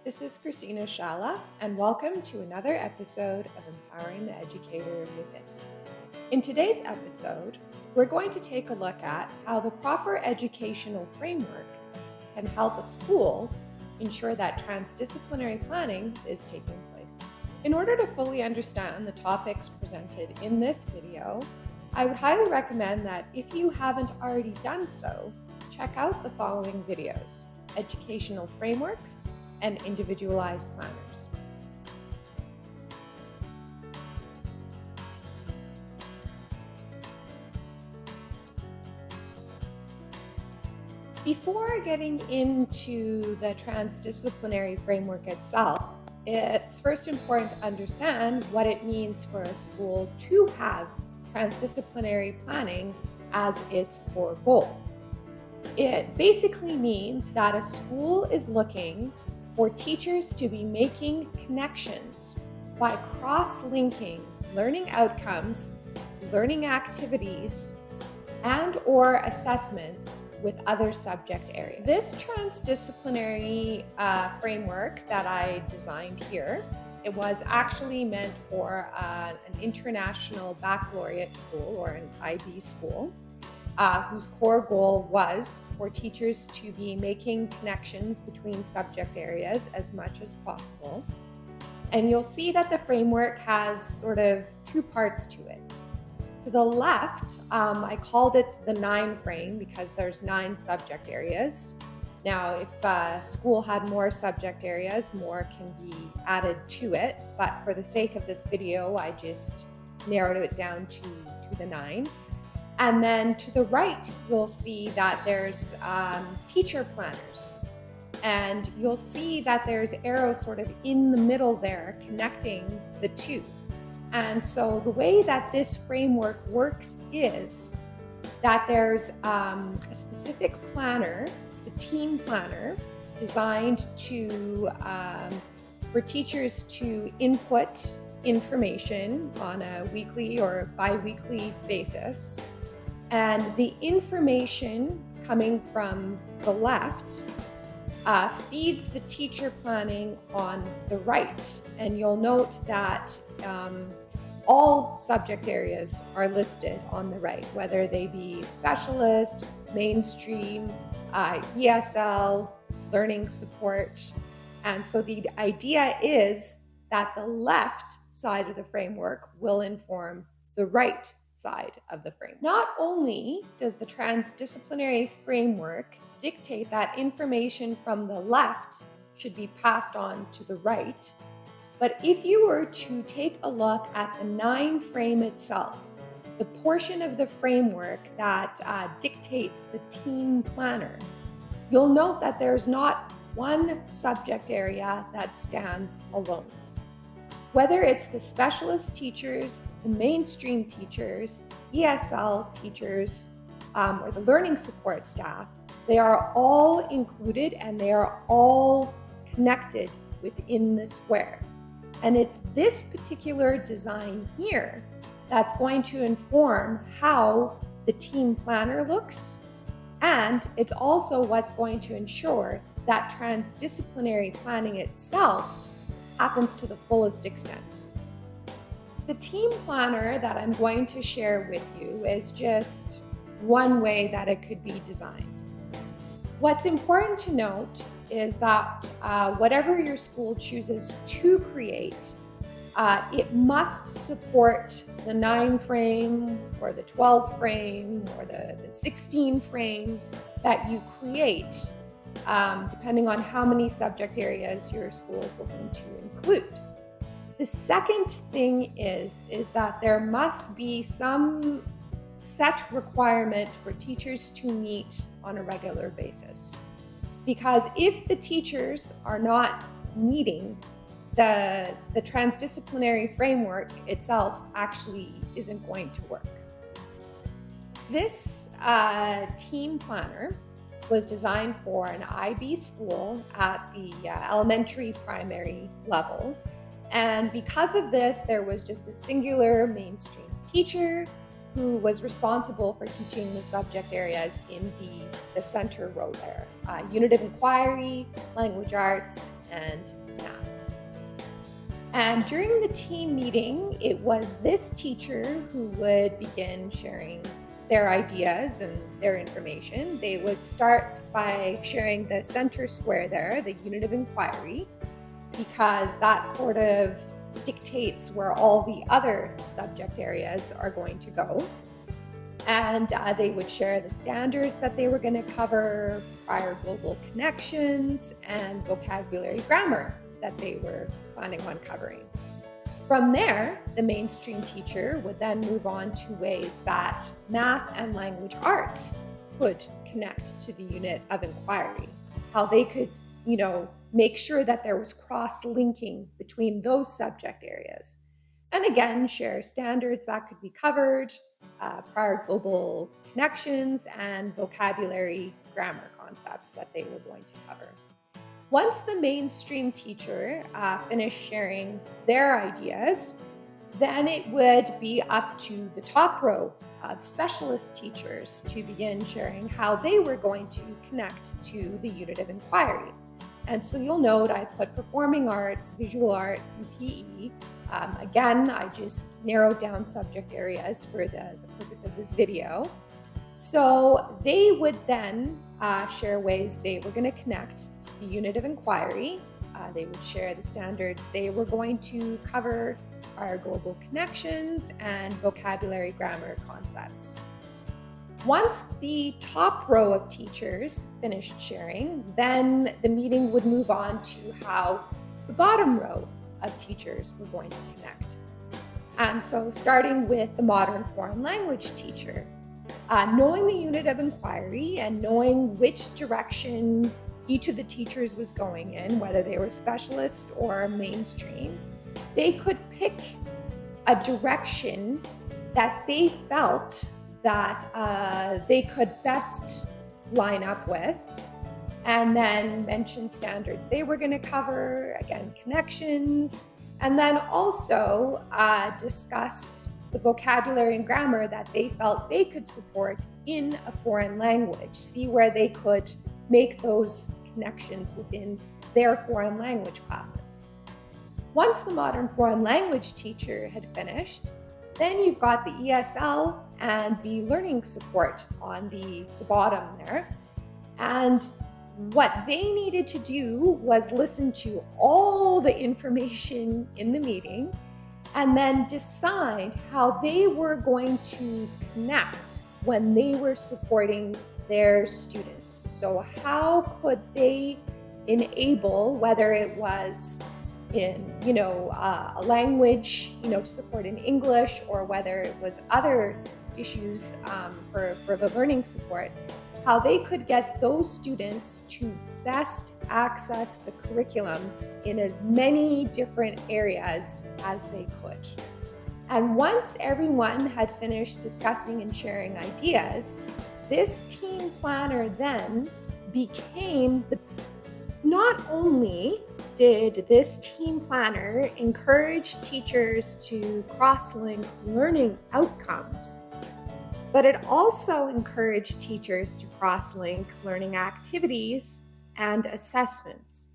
This is Christina Shala, and welcome to another episode of Empowering the Educator Within. In today's episode, we're going to take a look at how the proper educational framework can help a school ensure that transdisciplinary planning is taking place. In order to fully understand the topics presented in this video, I would highly recommend that if you haven't already done so, check out the following videos: Educational Frameworks and Individualized Planners. Before getting into the transdisciplinary framework itself, it's first important to understand what it means for a school to have transdisciplinary planning as its core goal. It basically means that a school is looking for teachers to be making connections by cross-linking learning outcomes, learning activities, and/or assessments with other subject areas. This transdisciplinary framework that I designed here, it was actually meant for an international baccalaureate school or an IB school, whose core goal was for teachers to be making connections between subject areas as much as possible. And you'll see that the framework has sort of two parts to it. To the left, I called it the 9 frame because there's 9 subject areas. Now, if a school had more subject areas, more can be added to it. But for the sake of this video, I just narrowed it down to the 9. And then to the right, you'll see that there's teacher planners. And you'll see that there's arrows sort of in the middle there connecting the two. And so the way that this framework works is that there's a specific planner, the team planner, designed to for teachers to input information on a weekly or bi-weekly basis. And the information coming from the left feeds the teacher planning on the right. And you'll note that all subject areas are listed on the right, whether they be specialist, mainstream, ESL, learning support. And so the idea is that the left side of the framework will inform the right side of the framework. Not only does the transdisciplinary framework dictate that information from the left should be passed on to the right, but if you were to take a look at the 9 frame itself, the portion of the framework that dictates the team planner, you'll note that there's not one subject area that stands alone. Whether it's the specialist teachers, the mainstream teachers, ESL teachers, or the learning support staff, they are all included and they are all connected within the square. And it's this particular design here that's going to inform how the team planner looks, and it's also what's going to ensure that transdisciplinary planning itself happens to the fullest extent. The team planner that I'm going to share with you is just one way that it could be designed. What's important to note is that whatever your school chooses to create, it must support the 9 frame or the 12 frame or the 16 frame that you create, depending on how many subject areas your school is looking to include. The second thing is that there must be some set requirement for teachers to meet on a regular basis. Because if the teachers are not meeting, the transdisciplinary framework itself actually isn't going to work. This team planner was designed for an IB school at the elementary primary level. And because of this, there was just a singular mainstream teacher who was responsible for teaching the subject areas in the center row there. Unit of inquiry, language arts, and math. And during the team meeting, it was this teacher who would begin sharing their ideas and their information. They would start by sharing the center square there, the unit of inquiry, because that sort of dictates where all the other subject areas are going to go. And they would share the standards that they were going to cover, prior global connections, and vocabulary grammar that they were planning on covering. From there, the mainstream teacher would then move on to ways that math and language arts could connect to the unit of inquiry, how they could, make sure that there was cross-linking between those subject areas. And again, share standards that could be covered, prior global connections, and vocabulary grammar concepts that they were going to cover. Once the mainstream teacher finished sharing their ideas, then it would be up to the top row of specialist teachers to begin sharing how they were going to connect to the unit of inquiry. And so you'll note I put performing arts, visual arts, and PE. Again, I just narrowed down subject areas for the purpose of this video. So they would then share ways they were going to connect to the unit of inquiry. They would share the standards they were going to cover, our global connections, and vocabulary grammar concepts. Once the top row of teachers finished sharing, then the meeting would move on to how the bottom row of teachers were going to connect. And so starting with the modern foreign language teacher, knowing the unit of inquiry and knowing which direction each of the teachers was going in, whether they were specialist or mainstream, they could pick a direction that they felt that they could best line up with, and then mention standards they were going to cover, again, connections, and then also discuss the vocabulary and grammar that they felt they could support in a foreign language, see where they could make those connections within their foreign language classes. Once the modern foreign language teacher had finished, then you've got the ESL and the learning support on the bottom there. And what they needed to do was listen to all the information in the meeting and then decide how they were going to connect when they were supporting their students. So how could they enable, whether it was in, a language, to support in English, or whether it was other issues for the learning support, how they could get those students to best access the curriculum in as many different areas as they could. And once everyone had finished discussing and sharing ideas, this team planner then became not only did this team planner encourage teachers to cross-link learning outcomes, but it also encouraged teachers to cross-link learning activities and assessments.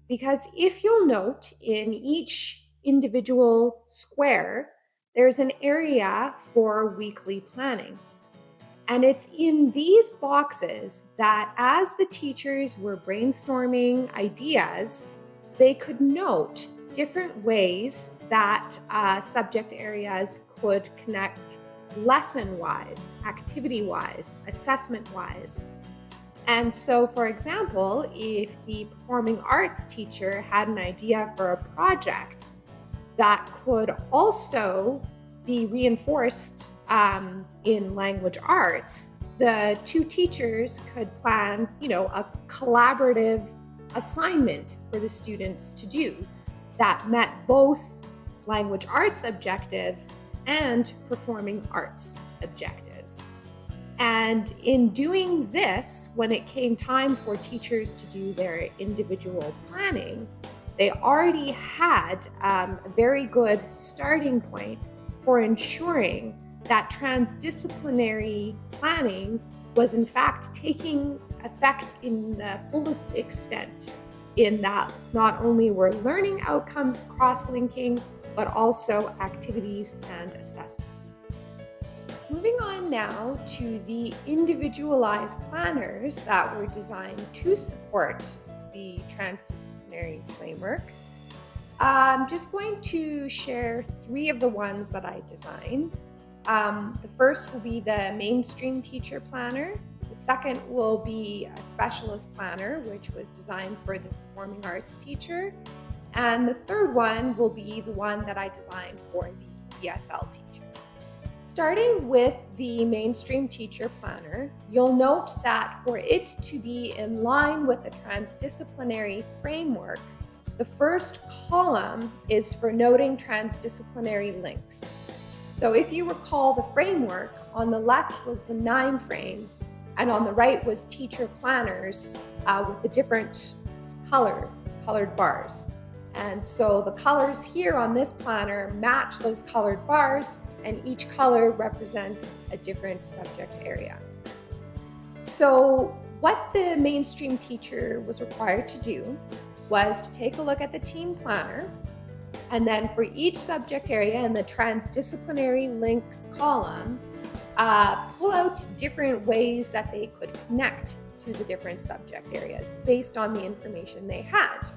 Because if you'll note, in each individual square, there's an area for weekly planning. And it's in these boxes that as the teachers were brainstorming ideas, they could note different ways that subject areas could connect lesson-wise, activity-wise, assessment-wise. And so, for example, if the performing arts teacher had an idea for a project that could also be reinforced in language arts, the two teachers could plan, a collaborative assignment for the students to do that met both language arts objectives and performing arts objectives. And in doing this, when it came time for teachers to do their individual planning, they already had a very good starting point for ensuring that transdisciplinary planning was in fact taking effect in the fullest extent, in that not only were learning outcomes cross-linking, but also activities and assessments. Moving on now to the individualized planners that were designed to support the transdisciplinary framework. I'm just going to share 3 of the ones that I designed. The first will be the mainstream teacher planner. The second will be a specialist planner, which was designed for the performing arts teacher. And the third one will be the one that I designed for the ESL teacher. Starting with the mainstream teacher planner, you'll note that for it to be in line with the transdisciplinary framework, the first column is for noting transdisciplinary links. So if you recall the framework, on the left was the 9 frame, and on the right was teacher planners with the different colored bars. And so the colors here on this planner match those colored bars, and each color represents a different subject area. So what the mainstream teacher was required to do was to take a look at the team planner, and then for each subject area in the transdisciplinary links column, pull out different ways that they could connect to the different subject areas based on the information they had.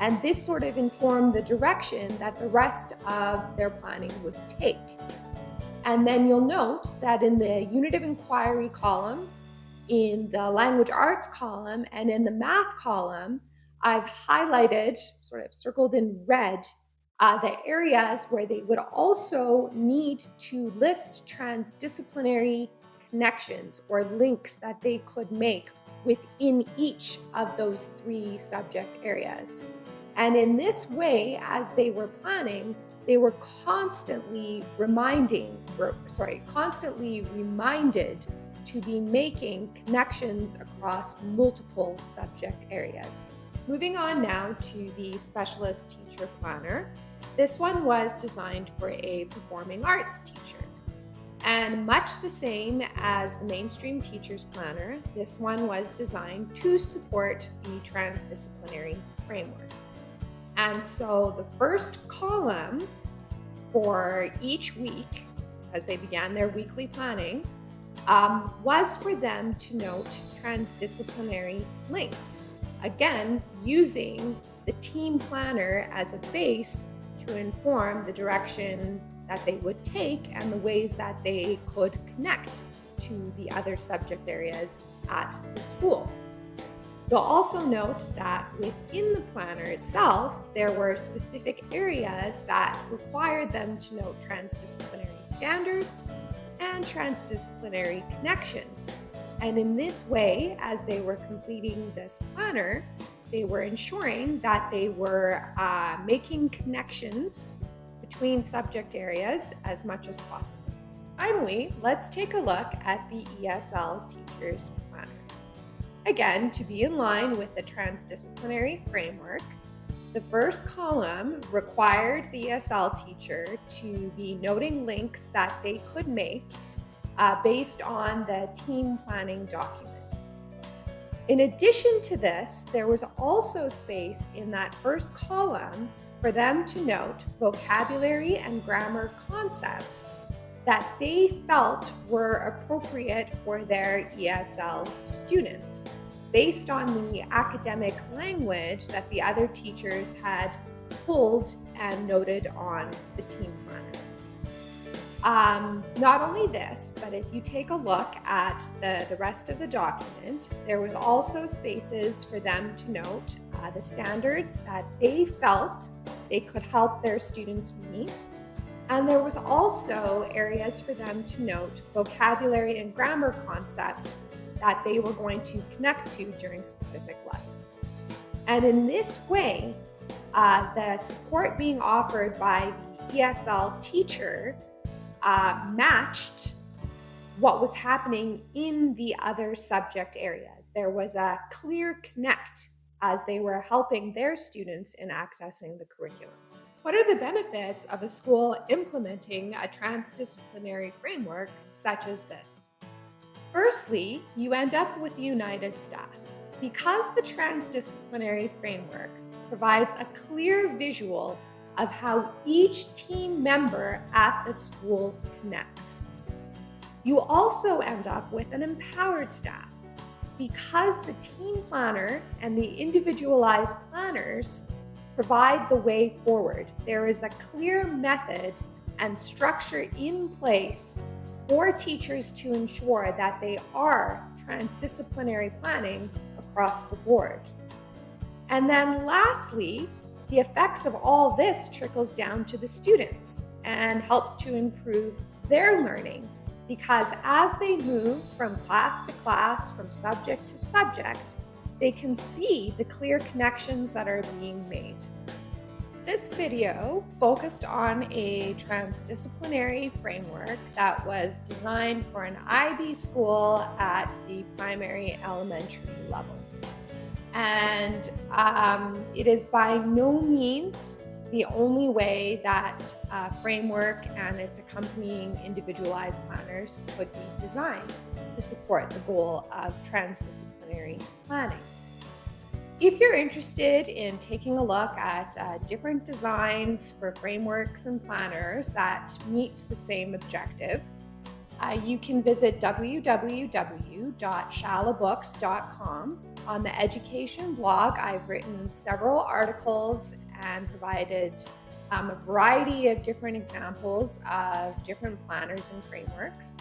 And this sort of informed the direction that the rest of their planning would take. And then you'll note that in the unit of inquiry column, in the language arts column, and in the math column, I've highlighted, sort of circled in red, the areas where they would also need to list transdisciplinary connections or links that they could make within each of those 3 subject areas. And in this way, as they were planning, they were constantly reminded to be making connections across multiple subject areas. Moving on now to the specialist teacher planner. This one was designed for a performing arts teacher. And much the same as the mainstream teacher's planner, this one was designed to support the transdisciplinary framework. And so the first column for each week, as they began their weekly planning, was for them to note transdisciplinary links. Again, using the team planner as a base to inform the direction that they would take and the ways that they could connect to the other subject areas at the school. You'll also note that within the planner itself, there were specific areas that required them to note transdisciplinary standards and transdisciplinary connections. And in this way, as they were completing this planner, they were ensuring that they were making connections between subject areas as much as possible. Finally, let's take a look at the ESL teacher's planner. Again, to be in line with the transdisciplinary framework, the first column required the ESL teacher to be noting links that they could make based on the team planning document. In addition to this, there was also space in that first column for them to note vocabulary and grammar concepts that they felt were appropriate for their ESL students, based on the academic language that the other teachers had pulled and noted on the team planner. Not only this, but if you take a look at the rest of the document, there was also spaces for them to note the standards that they felt they could help their students meet. And there was also areas for them to note vocabulary and grammar concepts that they were going to connect to during specific lessons. And in this way, the support being offered by the ESL teacher matched what was happening in the other subject areas. There was a clear connect as they were helping their students in accessing the curriculum. What are the benefits of a school implementing a transdisciplinary framework such as this? Firstly, you end up with united staff. Because the transdisciplinary framework provides a clear visual of how each team member at the school connects. You also end up with an empowered staff. Because the team planner and the individualized planners provide the way forward, there is a clear method and structure in place for teachers to ensure that they are transdisciplinary planning across the board. And then lastly, the effects of all this trickles down to the students and helps to improve their learning, because as they move from class to class, from subject to subject, they can see the clear connections that are being made. This video focused on a transdisciplinary framework that was designed for an IB school at the primary elementary level. And it is by no means the only way that framework and its accompanying individualized planners could be designed to support the goal of transdisciplinary planning. If you're interested in taking a look at different designs for frameworks and planners that meet the same objective, you can visit www.shalabooks.com. On the education blog, I've written several articles and provided a variety of different examples of different planners and frameworks.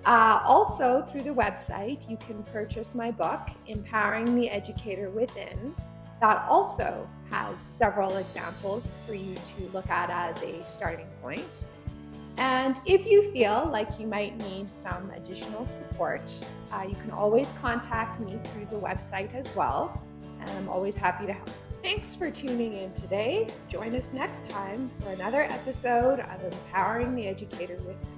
Also, through the website, you can purchase my book, Empowering the Educator Within, that also has several examples for you to look at as a starting point. And if you feel like you might need some additional support, you can always contact me through the website as well, and I'm always happy to help. Thanks for tuning in today. Join us next time for another episode of Empowering the Educator Within.